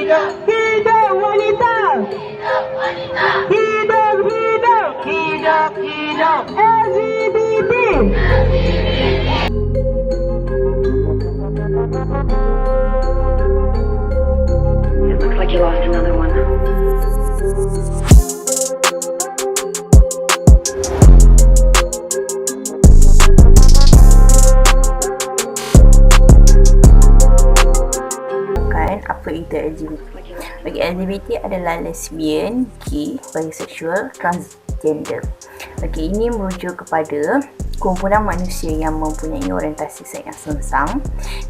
Hidup wanita. Hidup LGBT. It looks like you lost another one. Apa itu LGBT? Bagi LGBT adalah lesbian, gay, bisexual, transgender. Okey, ini merujuk kepada kumpulan manusia yang mempunyai orientasi seks yang sengsang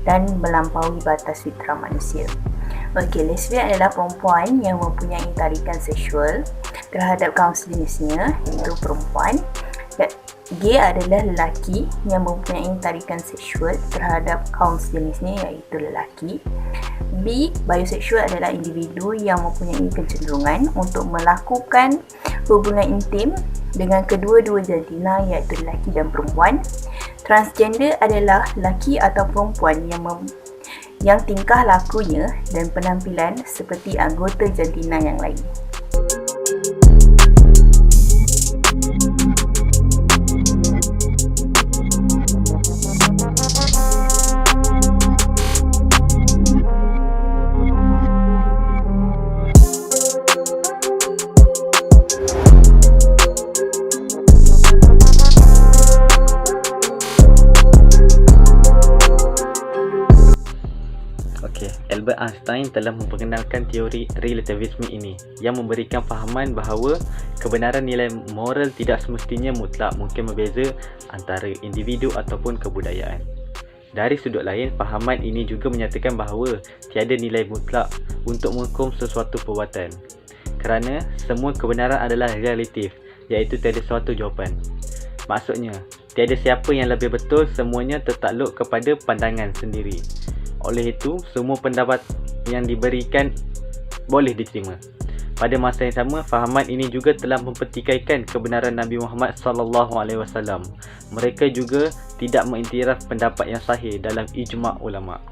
dan melampaui batas fitrah manusia. Okey, lesbian adalah perempuan yang mempunyai tarikan seksual terhadap kaum sejenisnya, iaitu perempuan. Gay adalah lelaki yang mempunyai tarikan seksual terhadap kaum sejenisnya, iaitu lelaki. Bisexual adalah individu yang mempunyai kecenderungan untuk melakukan hubungan intim dengan kedua-dua jantina, iaitu lelaki dan perempuan. Transgender adalah lelaki atau perempuan yang tingkah lakunya dan penampilan seperti anggota jantina yang lain. Albert Einstein telah memperkenalkan teori relativisme ini yang memberikan fahaman bahawa kebenaran nilai moral tidak semestinya mutlak, mungkin berbeza antara individu ataupun kebudayaan. Dari sudut lain, fahaman ini juga menyatakan bahawa tiada nilai mutlak untuk menghukum sesuatu perbuatan, kerana semua kebenaran adalah relatif, iaitu tiada suatu jawapan. Maksudnya, tiada siapa yang lebih betul, semuanya tertakluk kepada pandangan sendiri. Oleh itu, semua pendapat yang diberikan boleh diterima. Pada masa yang sama, fahaman ini juga telah mempertikaikan kebenaran Nabi Muhammad SAW. Mereka juga tidak mengiktiraf pendapat yang sahih dalam ijma' ulama'.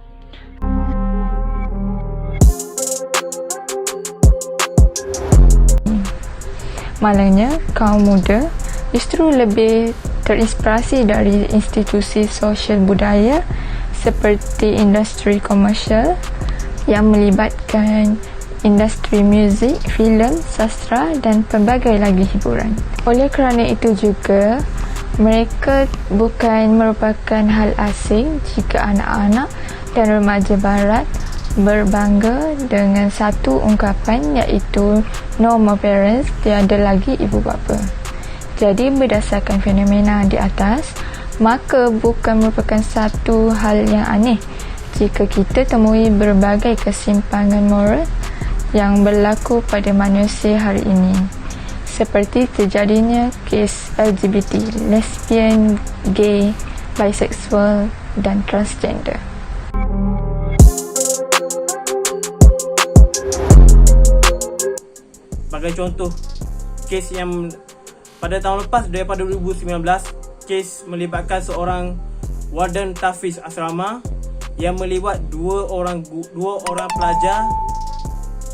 Malangnya, kaum muda justru lebih terinspirasi dari institusi sosial budaya seperti industri komersial yang melibatkan industri muzik, filem, sastra dan pelbagai lagi hiburan. Oleh kerana itu juga, mereka bukan merupakan hal asing jika anak-anak dan remaja barat berbangga dengan satu ungkapan, iaitu no more parents, tiada lagi ibu bapa. Jadi berdasarkan fenomena di atas, maka bukan merupakan satu hal yang aneh jika kita temui berbagai kesimpangan moral yang berlaku pada manusia hari ini, seperti terjadinya kes LGBT, lesbian, gay, bisexual dan transgender. Sebagai contoh, kes yang pada tahun lepas, daripada 2019, kes melibatkan seorang warden tahfiz asrama yang melibat dua orang pelajar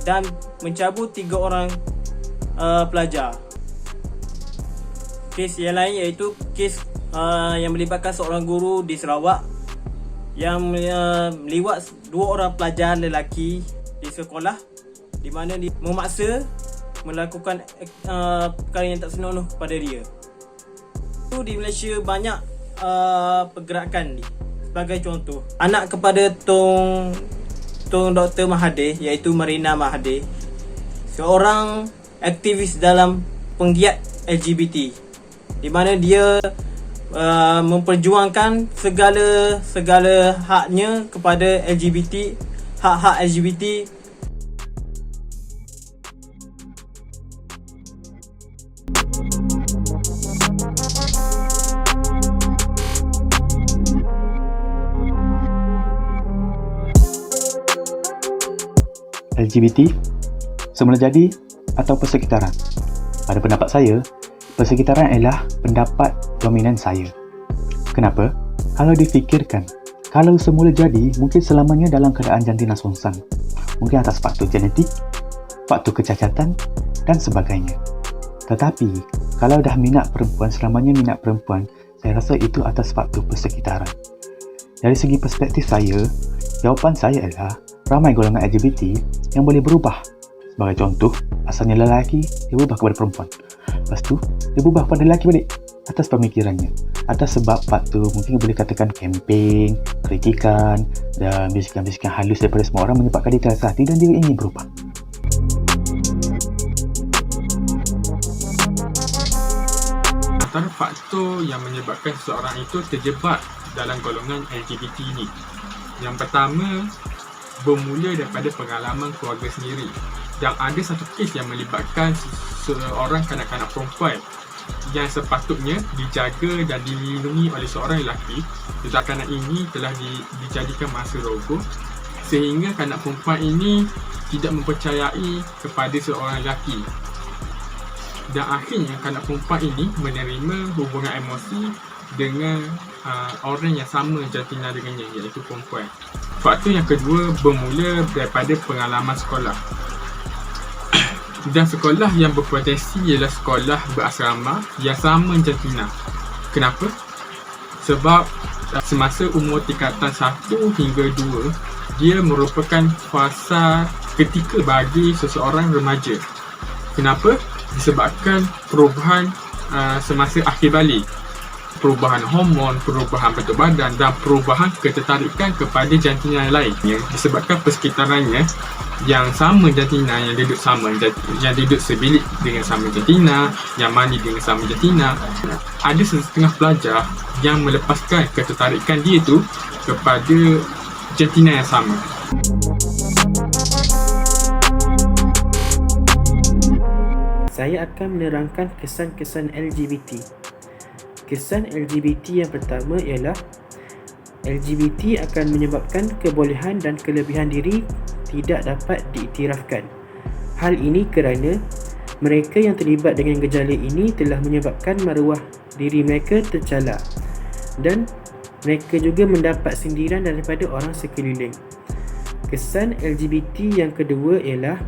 dan mencabut 3 orang pelajar. Kes yang lain iaitu kes yang melibatkan seorang guru di Sarawak yang melibat 2 orang pelajar lelaki di sekolah, di mana dia memaksa melakukan perkara yang tak senonoh kepada dia. Di Malaysia banyak pergerakan ni. Sebagai contoh, anak kepada Tong Dr. Mahathir, iaitu Marina Mahathir, seorang aktivis dalam penggiat LGBT, di mana dia memperjuangkan segala haknya kepada LGBT, hak-hak LGBT. LGBT semula jadi atau persekitaran? Pada pendapat saya, persekitaran ialah pendapat dominan saya. Kenapa? Kalau difikirkan, Kalau semula jadi, mungkin selamanya dalam keadaan jantina songsang. Mungkin atas faktor genetik, faktor kecacatan dan sebagainya. Tetapi, kalau dah minat perempuan, selamanya minat perempuan, saya rasa itu atas faktor persekitaran. Dari segi perspektif saya, jawapan saya adalah ramai golongan LGBT yang boleh berubah. Sebagai contoh, asalnya lelaki, dia berubah kepada perempuan. Lepas tu, dia berubah pada lelaki balik atas pemikirannya. Atas sebab faktor mungkin boleh katakan kempen, kritikan dan bisikan-bisikan halus daripada semua orang menyebabkan dia terasa hati dan dia ingin berubah. Antara faktor yang menyebabkan seseorang itu terjebak dalam golongan LGBT ini. Yang pertama, bermula daripada pengalaman keluarga sendiri. Dan ada satu kes yang melibatkan seorang kanak-kanak perempuan yang sepatutnya dijaga dan dilindungi oleh seorang lelaki. Kanak-kanak ini telah dijadikan mangsa rogo sehingga kanak perempuan ini tidak mempercayai kepada seorang lelaki. Dan akhirnya kanak perempuan ini menerima hubungan emosi dengan orang yang sama jantina dengannya, iaitu perempuan. Faktor yang kedua bermula daripada pengalaman sekolah. Dan sekolah yang berpotensi ialah sekolah berasrama yang sama jantina. Kenapa? Sebab semasa umur tingkatan 1 hingga 2, dia merupakan fasa ketika bagi seseorang remaja. Kenapa? Disebabkan perubahan semasa akhir balik. Perubahan hormon, perubahan bentuk badan dan perubahan ketertarikan kepada jantina yang lain. Disebabkan persekitarannya yang sama jantina, yang duduk sebilik dengan sama jantina, yang mandi dengan sama jantina. Ada setengah pelajar yang melepaskan ketertarikan dia tu kepada jantina yang sama. Saya akan menerangkan kesan-kesan LGBT. Kesan LGBT yang pertama ialah LGBT akan menyebabkan kebolehan dan kelebihan diri tidak dapat diiktirafkan. Hal ini kerana mereka yang terlibat dengan gejala ini telah menyebabkan maruah diri mereka tercela dan mereka juga mendapat sindiran daripada orang sekeliling. Kesan LGBT yang kedua ialah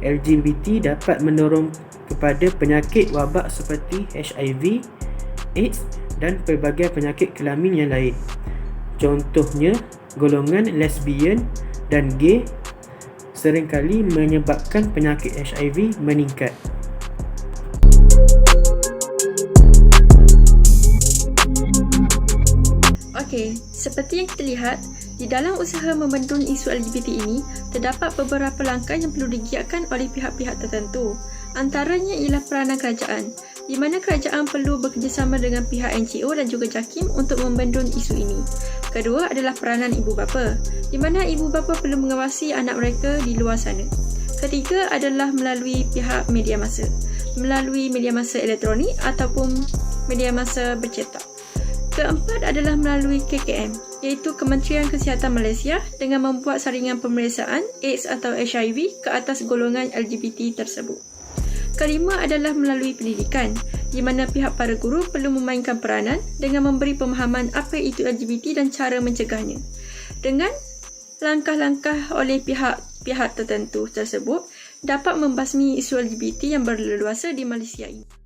LGBT dapat mendorong kepada penyakit wabak seperti HIV, AIDS dan pelbagai penyakit kelamin yang lain. Contohnya, golongan lesbian dan gay seringkali menyebabkan penyakit HIV meningkat. Okey, seperti yang kita lihat, di dalam usaha membendung isu LGBT ini, terdapat beberapa langkah yang perlu digiatkan oleh pihak-pihak tertentu. Antaranya ialah peranan kerajaan, di mana kerajaan perlu bekerjasama dengan pihak NGO dan juga JAKIM untuk membendung isu ini. Kedua adalah peranan ibu bapa, di mana ibu bapa perlu mengawasi anak mereka di luar sana. Ketiga adalah melalui pihak media massa, melalui media massa elektronik ataupun media massa bercetak. Keempat adalah melalui KKM, iaitu Kementerian Kesihatan Malaysia dengan membuat saringan pemeriksaan AIDS atau HIV ke atas golongan LGBT tersebut. Kelima adalah melalui pendidikan, di mana pihak para guru perlu memainkan peranan dengan memberi pemahaman apa itu LGBT dan cara mencegahnya. Dengan langkah-langkah oleh pihak-pihak tertentu tersebut dapat membasmi isu LGBT yang berleluasa di Malaysia ini.